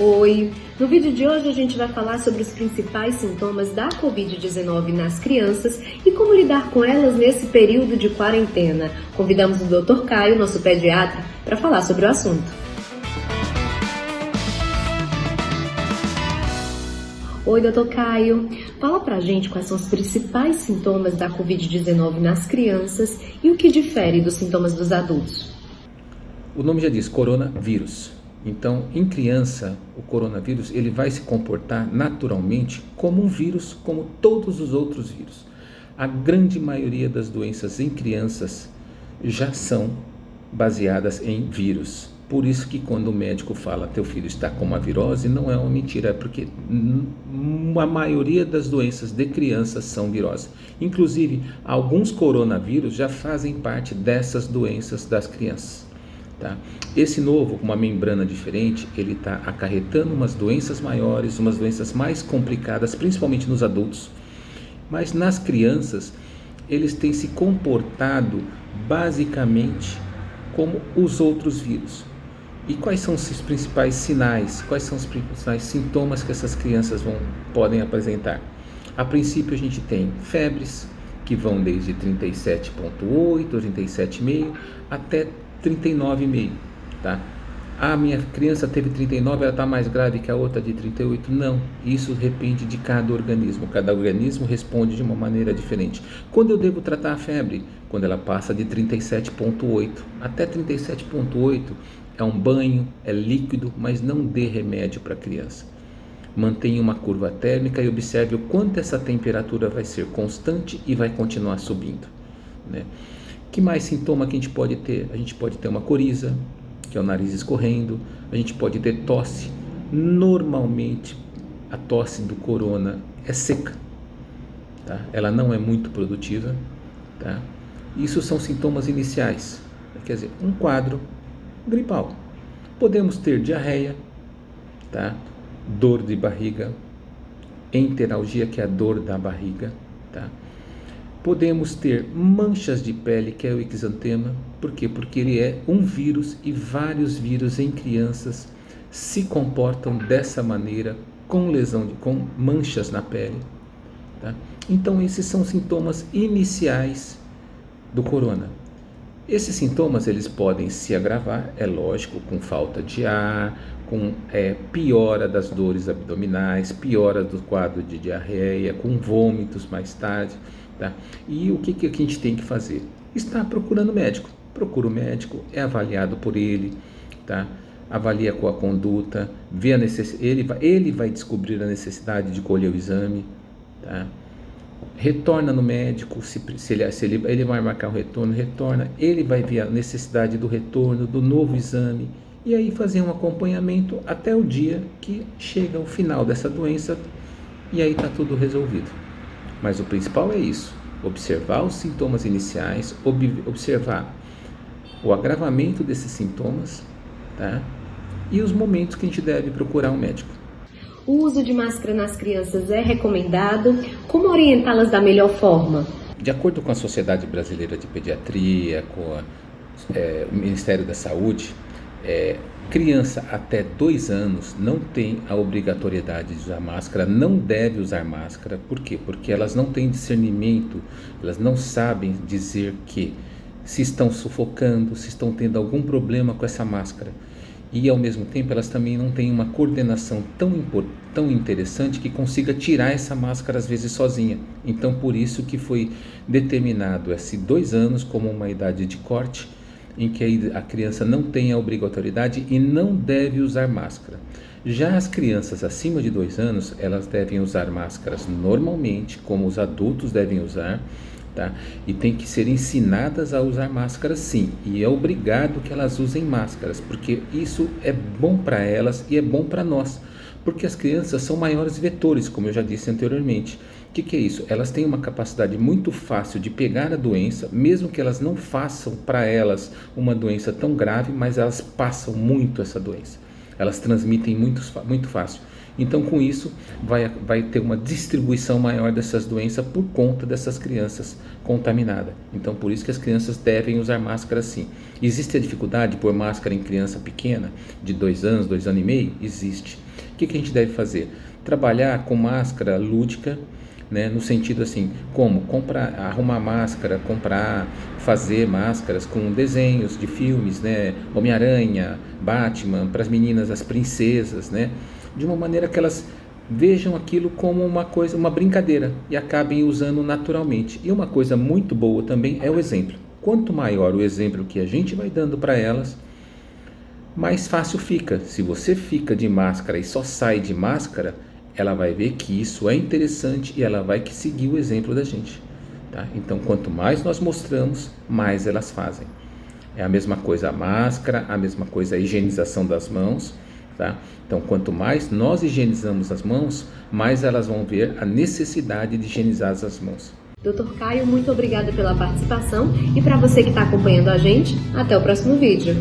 Oi! No vídeo de hoje a gente vai falar sobre os principais sintomas da Covid-19 nas crianças e como lidar com elas nesse período de quarentena. Convidamos o Dr. Caio, nosso pediatra, para falar sobre o assunto. Oi, Dr. Caio. Fala pra gente quais são os principais sintomas da Covid-19 nas crianças e o que difere dos sintomas dos adultos. O nome já diz, coronavírus. Então, em criança, o coronavírus ele vai se comportar naturalmente como um vírus, como todos os outros vírus. A grande maioria das doenças em crianças já são baseadas em vírus. Por isso que quando o médico fala teu filho está com uma virose, não é uma mentira, é porque a maioria das doenças de crianças são viroses. Inclusive, alguns coronavírus já fazem parte dessas doenças das crianças. Tá? Esse novo, com uma membrana diferente, ele está acarretando umas doenças maiores, umas doenças mais complicadas, principalmente nos adultos. Mas nas crianças, eles têm se comportado basicamente como os outros vírus. E quais são os principais sinais, quais são os principais sintomas que essas crianças podem apresentar? A princípio a gente tem febres, que vão desde 37,8, 37,5 até 39,5, tá? A minha criança teve 39, ela está mais grave que a outra de 38? Não, isso depende de cada organismo responde de uma maneira diferente. Quando eu devo tratar a febre? Quando ela passa de 37,8, até 37,8 é um banho, é líquido, mas não dê remédio para a criança. Mantenha uma curva térmica e observe o quanto essa temperatura vai ser constante e vai continuar subindo, né? Que mais sintoma que a gente pode ter? A gente pode ter uma coriza, que é o nariz escorrendo, a gente pode ter tosse. Normalmente a tosse do corona é seca, tá? Ela não é muito produtiva, tá? Isso são sintomas iniciais, quer dizer, um quadro gripal. Podemos ter diarreia, tá? Dor de barriga, enteralgia, que é a dor da barriga, tá? Podemos ter manchas de pele, que é o exantema. Por quê? Porque ele é um vírus e vários vírus em crianças se comportam dessa maneira, com com manchas na pele, tá? Então esses são sintomas iniciais do corona. Esses sintomas eles podem se agravar, é lógico, com falta de ar, com piora das dores abdominais, piora do quadro de diarreia, com vômitos mais tarde, tá? E o que a gente tem que fazer? Está procurando médico. Procura o médico, é avaliado por ele, tá? Avalia com a conduta, vê a ele vai descobrir a necessidade de colher o exame, tá? Retorna no médico, se ele vai marcar o retorno, retorna, ele vai ver a necessidade do retorno, do novo exame, e aí fazer um acompanhamento até o dia que chega o final dessa doença, e aí está tudo resolvido. Mas o principal é isso, observar os sintomas iniciais, observar o agravamento desses sintomas, tá? E os momentos que a gente deve procurar um médico. O uso de máscara nas crianças é recomendado? Como orientá-las da melhor forma? De acordo com a Sociedade Brasileira de Pediatria, com o Ministério da Saúde, criança até 2 anos não tem a obrigatoriedade de usar máscara, não deve usar máscara. Por quê? Porque elas não têm discernimento, elas não sabem dizer que se estão sufocando, se estão tendo algum problema com essa máscara. E ao mesmo tempo elas também não têm uma coordenação tão interessante que consiga tirar essa máscara às vezes sozinha. Então por isso que foi determinado esses 2 anos como uma idade de corte, em que a criança não tem a obrigatoriedade e não deve usar máscara. Já as crianças acima de 2 anos, elas devem usar máscaras normalmente, como os adultos devem usar, tá? E tem que ser ensinadas a usar máscaras sim, e é obrigado que elas usem máscaras, porque isso é bom para elas e é bom para nós, porque as crianças são maiores vetores, como eu já disse anteriormente. O que é isso? Elas têm uma capacidade muito fácil de pegar a doença, mesmo que elas não façam para elas uma doença tão grave, mas elas passam muito essa doença, elas transmitem muito fácil. Então, com isso, vai ter uma distribuição maior dessas doenças por conta dessas crianças contaminadas. Então, por isso que as crianças devem usar máscara sim. Existe a dificuldade de pôr máscara em criança pequena, de 2 anos, 2 anos e meio? Existe. O que a gente deve fazer? Trabalhar com máscara lúdica, né, no sentido assim, como comprar, arrumar máscara, fazer máscaras com desenhos de filmes, né, Homem-Aranha, Batman, para as meninas, as princesas, né, de uma maneira que elas vejam aquilo como uma coisa, uma brincadeira e acabem usando naturalmente. E uma coisa muito boa também é o exemplo. Quanto maior o exemplo que a gente vai dando para elas, mais fácil fica. Se você fica de máscara e só sai de máscara, ela vai ver que isso é interessante e ela vai seguir o exemplo da gente. Tá? Então, quanto mais nós mostramos, mais elas fazem. É a mesma coisa a máscara, a mesma coisa a higienização das mãos. Tá? Então, quanto mais nós higienizamos as mãos, mais elas vão ver a necessidade de higienizar as mãos. Dr. Caio, muito obrigada pela participação e para você que está acompanhando a gente, até o próximo vídeo.